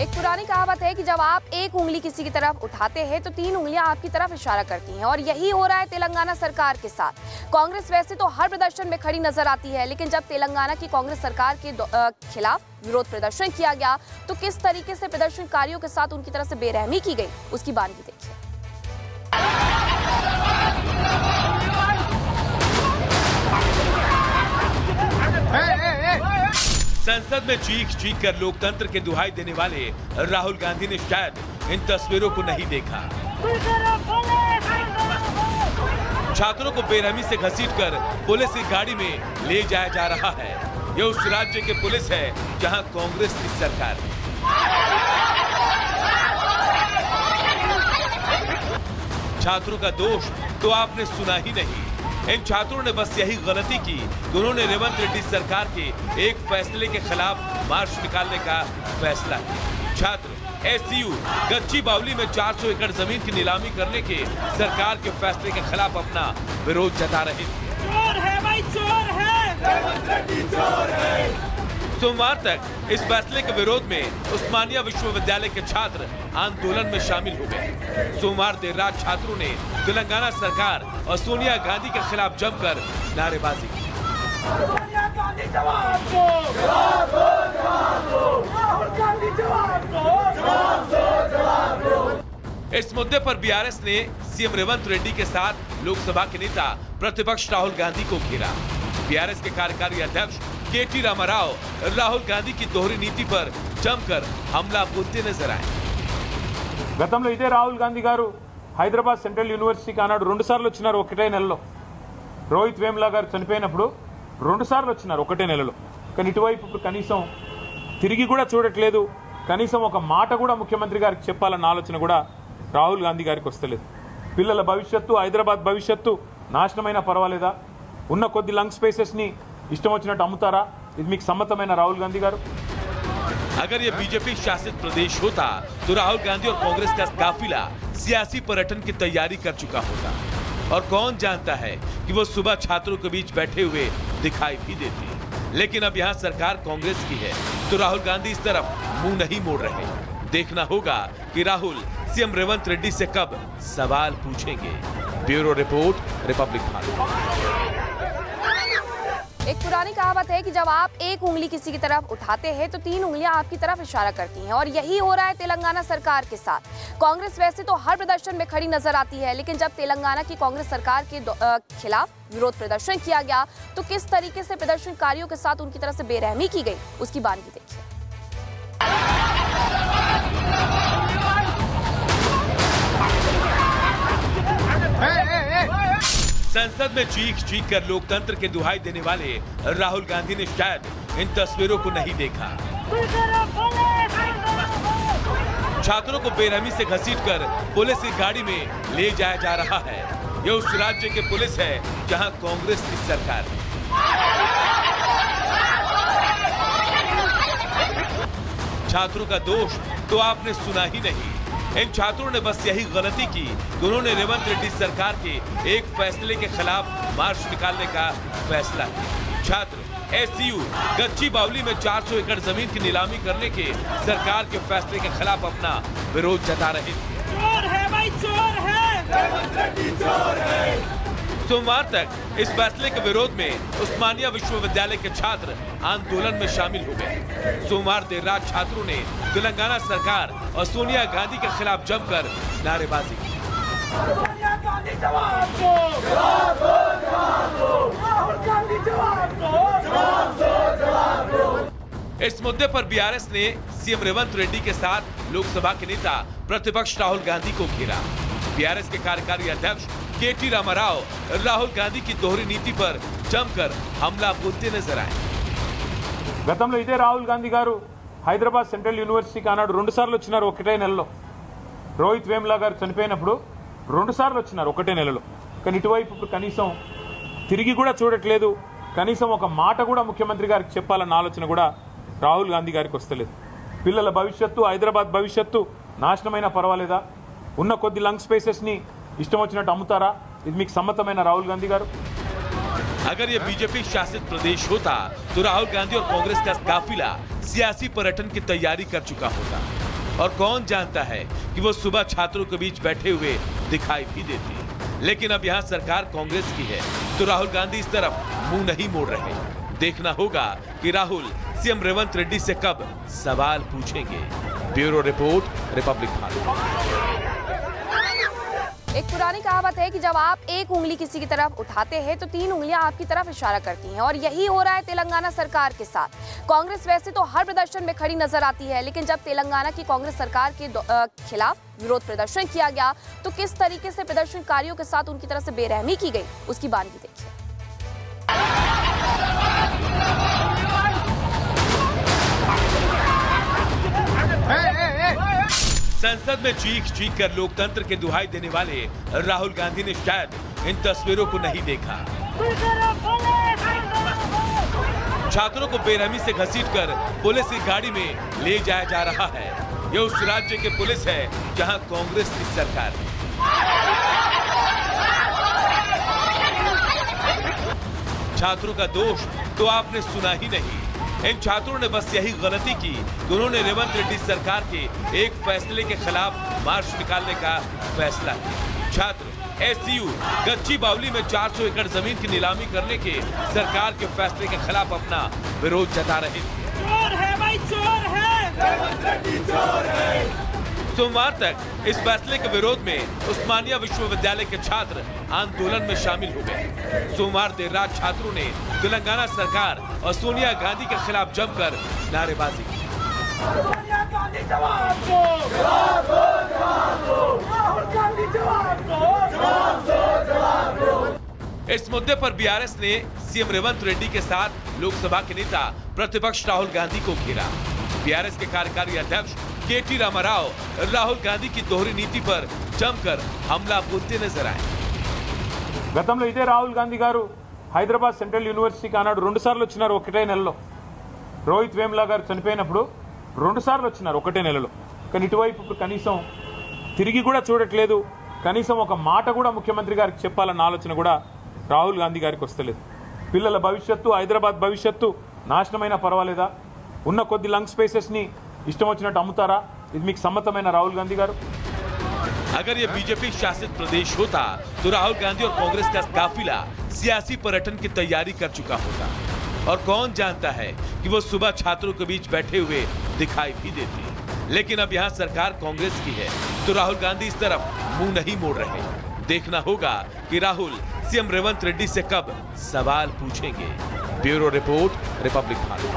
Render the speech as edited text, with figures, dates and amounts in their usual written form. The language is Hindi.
एक पुरानी कहावत है कि जब आप एक उंगली किसी की तरफ उठाते हैं तो तीन उंगलियां आपकी तरफ इशारा करती हैं और यही हो रहा है तेलंगाना सरकार के साथ। कांग्रेस वैसे तो हर प्रदर्शन में खड़ी नजर आती है, लेकिन जब तेलंगाना की कांग्रेस सरकार के खिलाफ विरोध प्रदर्शन किया गया तो किस तरीके से प्रदर्शनकारियों के साथ उनकी तरफ से बेरहमी की गई, उसकी बानगी देखिए। संसद में चीख चीख कर लोकतंत्र के दुहाई देने वाले राहुल गांधी ने शायद इन तस्वीरों को नहीं देखा। छात्रों को बेरहमी से घसीटकर पुलिस की गाड़ी में ले जाया जा रहा है। यह उस राज्य के पुलिस है जहां कांग्रेस की सरकार है। छात्रों का दोष तो आपने सुना ही नहीं। इन छात्रों ने बस यही गलती की कि उन्होंने रेवंत रेड्डी सरकार के एक फैसले के खिलाफ मार्च निकालने का फैसला किया। छात्र एससीयू गच्ची बावली में 400 एकड़ जमीन की नीलामी करने के सरकार के फैसले के खिलाफ अपना विरोध जता रहे थे। चोर है भाई, चोर है, रेवंत रेड्डी चोर है। सोमवार तक इस फैसले के विरोध में उस्मानिया विश्वविद्यालय के छात्र आंदोलन में शामिल हो गए। सोमवार देर रात छात्रों ने तेलंगाना सरकार और सोनिया गांधी के खिलाफ जमकर नारेबाजी की। सोनिया गांधी जवाब दो, जवाब दो, जवाब दो, राहुल गांधी जवाब दो, जवाब दो, जवाब दो। इस मुद्दे पर बीआरएस ने सीएम रेवंत रेड्डी के साथ लोकसभा के नेता प्रतिपक्ष राहुल गांधी को घेरा। बीआरएस के कार्यकारी अध्यक्ष केटी रामाराव राहुल गांधी की दोहरी नीति पर जमकर हमला बोलते नजर आए। గతంలో ఇదే రాహుల్ గాంధీ గారు హైదరాబాద్ సెంట్రల్ యూనివర్సిటీకి ఆనాడు 2 సార్లు వచ్చినారు ఒకటే నెలలో. రోహిత్ వేములా గారు చనిపోయినప్పుడు 2 సార్లు వచ్చినారు ఒకటే నెలలో. కానీ ఇటువైపు ఇప్పుడు కనీసం తిరిగి కూడా చూడట్లేదు. కనీసం ఒక మాట కూడా ముఖ్యమంత్రి గారికి చెప్పాలన్న ఆలోచన కూడా రాహుల్ గాంధీ గారికి వస్తలేదు. పిల్లల భవిష్యత్తు, హైదరాబాద్ భవిష్యత్తు నాశనమైనా పర్వాలేదా? ఉన్న కొద్ది లంగ్ స్పేసెస్ ని ఇష్టం వచ్చినట్టు అమ్ముతారా? ఇది మీకు సమ్మతమైన రాహుల్ గాంధీ గారు? अगर ये बीजेपी शासित प्रदेश होता तो राहुल गांधी और कांग्रेस का काफिला सियासी पर्यटन की तैयारी कर चुका होता और कौन जानता है कि वो सुबह छात्रों के बीच बैठे हुए दिखाई भी देती। लेकिन अब यहाँ सरकार कांग्रेस की है तो राहुल गांधी इस तरफ मुंह नहीं मोड़ रहे। देखना होगा कि राहुल सीएम रेवंत रेड्डी से कब सवाल पूछेंगे। Bureau report, Republic Bharat. एक पुरानी कहावत है कि जब आप एक उंगली किसी की तरफ उठाते हैं तो तीन उंगलियां आपकी तरफ इशारा करती हैं और यही हो रहा है तेलंगाना सरकार के साथ। कांग्रेस वैसे तो हर प्रदर्शन में खड़ी नजर आती है, लेकिन जब तेलंगाना की कांग्रेस सरकार के खिलाफ विरोध प्रदर्शन किया गया तो किस तरीके से प्रदर्शनकारियों के साथ उनकी तरफ से बेरहमी की गई, उसकी बानगी देखिए। संसद में चीख चीख कर लोकतंत्र के दुहाई देने वाले राहुल गांधी ने शायद इन तस्वीरों को नहीं देखा। छात्रों को बेरहमी से घसीटकर पुलिस की गाड़ी में ले जाया जा रहा है। यह उस राज्य के पुलिस है जहां कांग्रेस की सरकार है। छात्रों का दोष तो आपने सुना ही नहीं। इन छात्रों ने बस यही गलती की कि उन्होंने रेवंत रेड्डी सरकार के एक फैसले के खिलाफ मार्च निकालने का फैसला किया। छात्र एससीयू गच्ची बावली में 400 एकड़ जमीन की नीलामी करने के सरकार के फैसले के खिलाफ अपना विरोध जता रहे थे। चोर है भाई, चोर है, रेवंत रेड्डी चोर है। सोमवार तक इस फैसले के विरोध में उस्मानिया विश्वविद्यालय के छात्र आंदोलन में शामिल हो गए। सोमवार देर रात छात्रों ने तेलंगाना सरकार और सोनिया गांधी के खिलाफ जमकर नारेबाजी की। सोनिया गांधी जवाब दो, जवाब दो, जवाब दो, राहुल गांधी जवाब दो, जवाब दो, जवाब दो। इस मुद्दे पर बीआरएस ने सीएम रेवंत रेड्डी के साथ लोकसभा के नेता प्रतिपक्ष राहुल गांधी को घेरा। बीआरएस के कार्यकारी अध्यक्ष केटी रामाराव राहुल गांधी की दोहरी नीति पर जमकर हमला बोलते नजर आए। గతంలో ఇదే రాహుల్ గాంధీ గారు హైదరాబాద్ సెంట్రల్ యూనివర్సిటీకి ఆనాడు 2 సార్లు వచ్చినారు ఒకటే నెలలో. రోహిత్ వేములా గారు చనిపోయినప్పుడు 2 సార్లు వచ్చినారు ఒకటే నెలలో. కానీ ఇటువైపు ఇప్పుడు కనీసం తిరిగి కూడా చూడట్లేదు. కనీసం ఒక మాట కూడా ముఖ్యమంత్రి గారికి చెప్పాలన్న ఆలోచన కూడా రాహుల్ గాంధీ గారికి వస్తలేదు. పిల్లల భవిష్యత్తు, హైదరాబాద్ భవిష్యత్తు నాశనమైనా పర్వాలేదా? ఉన్న కొద్ది లంగ్ స్పేసెస్ ని ఇష్టం వచ్చినట్టు అమ్ముతారా? ఇది మీకు సమ్మతమైన రాహుల్ గాంధీ గారు? अगर ये बीजेपी शासित प्रदेश होता तो राहुल गांधी और कांग्रेस का काफिला सियासी पर्यटन की तैयारी कर चुका होता। और कौन जानता है कि वो सुबह छात्रों के बीच बैठे हुए दिखाई भी देते। लेकिन अब यहाँ सरकार कांग्रेस की है तो राहुल गांधी इस तरफ मुंह नहीं मोड़ रहे। देखना होगा कि राहुल सीएम रेवंत रेड्डी से कब सवाल पूछेंगे। Bureau report, Republic Bharat. एक पुरानी कहावत है कि जब आप एक उंगली किसी की तरफ उठाते हैं तो 3 उंगलियां आपकी तरफ इशारा करती हैं और यही हो रहा है तेलंगाना सरकार के साथ। कांग्रेस वैसे तो हर प्रदर्शन में खड़ी नजर आती है, लेकिन जब तेलंगाना की कांग्रेस सरकार के खिलाफ विरोध प्रदर्शन किया गया तो किस तरीके से प्रदर्शनकारियों के साथ उनकी तरफ से बेरहमी की गई, उसकी बानगी देखिए। संसद में चीख कर लोकतंत्र के दुहाई देने वाले राहुल गांधी ने शायद इन तस्वीरों को नहीं देखा। छात्रों को बेरहमी से घसीटकर पुलिस की गाड़ी में ले जाया जा रहा है। यह उस राज्य के पुलिस है जहां कांग्रेस की सरकार है। छात्रों का दोष तो आपने सुना ही नहीं। इन छात्रों ने बस यही गलती की कि उन्होंने रेवंत रेड्डी सरकार के एक फैसले के खिलाफ मार्च निकालने का फैसला किया। छात्र एसयू गच्ची बावली में 400 एकड़ जमीन की नीलामी करने के सरकार के फैसले के खिलाफ अपना विरोध जता रहे थे। चोर है भाई, चोर है, रेवंत रेड्डी चोर है। सोमवार तक इस फैसले के विरोध में उस्मानिया विश्वविद्यालय के छात्र आंदोलन में शामिल हो गए। सोमवार देर रात छात्रों ने तेलंगाना सरकार और सोनिया गांधी के खिलाफ जमकर नारेबाजी की। सोनिया गांधी जवाब दो, जवाब दो, जवाब दो। राहुल गांधी जवाब दो, जवाब दो, जवाब दो। इस मुद्दे पर बीआरएस ने सीएम रेवंत रेड्डी के साथ लोकसभा के नेता प्रतिपक्ष राहुल गांधी को घेरा। बीआरएस के कार्यकारी अध्यक्ष केटी रामाराव राहुल गांधी की दोहरी नीति पर जमकर हमला बोलते नजर आए। గతంలో ఇదే రాహుల్ గాంధీ గారు హైదరాబాద్ సెంట్రల్ యూనివర్సిటీకి ఆనాడు 2 సార్లు వచ్చినారు ఒకటే నెలలో. రోహిత్ వేమ్లా గారు చనిపోయినప్పుడు 2 సార్లు వచ్చినారు ఒకటే నెలలో. కానీ ఇటువైపు ఇప్పుడు కనీసం తిరిగి కూడా చూడట్లేదు. కనీసం ఒక మాట కూడా ముఖ్యమంత్రి గారికి చెప్పాలన్న ఆలోచన కూడా రాహుల్ గాంధీ గారికి వస్తలేదు. పిల్లల భవిష్యత్తు, హైదరాబాద్ భవిష్యత్తు నాశనమైన పర్వాలేదా? ఉన్న కొద్ది లంగ్ స్పేసెస్ ని ఇష్టం వచ్చినట్టు అమ్ముతారా? ఇది మీకు సమ్మతమైన రాహుల్ గాంधी గారు? अगर ये बीजेपी शासित प्रदेश होता तो राहुल गांधी और कांग्रेस का काफिला सियासी पर्यटन की तैयारी कर चुका होता। और कौन जानता है कि वो सुबह छात्रों के बीच बैठे हुए दिखाई भी देते। लेकिन अब यहाँ सरकार कांग्रेस की है तो राहुल गांधी इस तरफ मुंह नहीं मोड़ रहे। देखना होगा कि राहुल सीएम रेवंत रेड्डी से कब सवाल पूछेंगे। Bureau report, Republic Bharat.